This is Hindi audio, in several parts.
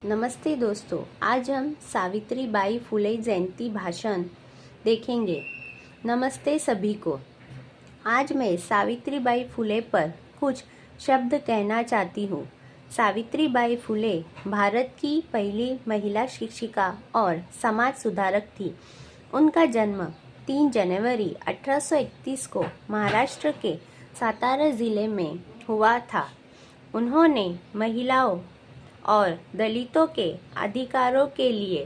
नमस्ते दोस्तों, आज हम सावित्री बाई फुले जयंती भाषण देखेंगे। नमस्ते सभी को। आज मैं सावित्री बाई फुले पर कुछ शब्द कहना चाहती हूँ। सावित्री बाई फुले भारत की पहली महिला शिक्षिका और समाज सुधारक थी। उनका जन्म 3 जनवरी 1831 को महाराष्ट्र के सातारा जिले में हुआ था। उन्होंने महिलाओं और दलितों के अधिकारों के लिए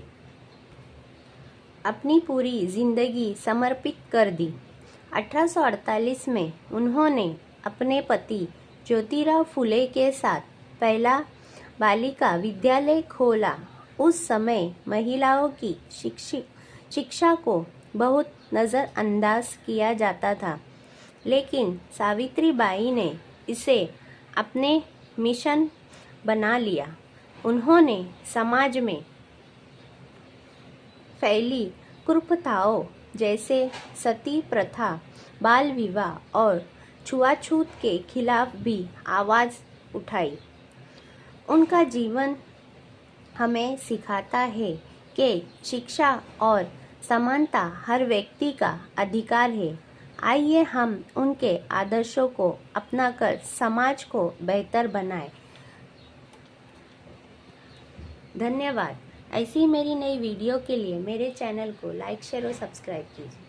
अपनी पूरी जिंदगी समर्पित कर दी। 1848 में उन्होंने अपने पति ज्योतिराव फुले के साथ पहला बालिका विद्यालय खोला। उस समय महिलाओं की शिक्षा को बहुत नज़रअंदाज किया जाता था, लेकिन सावित्री बाई ने इसे अपने मिशन बना लिया। उन्होंने समाज में फैली कुप्रथाओं जैसे सती प्रथा, बाल विवाह और छुआछूत के खिलाफ भी आवाज़ उठाई। उनका जीवन हमें सिखाता है कि शिक्षा और समानता हर व्यक्ति का अधिकार है। आइए हम उनके आदर्शों को अपनाकर समाज को बेहतर बनाएं। धन्यवाद। ऐसी मेरी नई वीडियो के लिए मेरे चैनल को लाइक, शेयर और सब्सक्राइब कीजिए।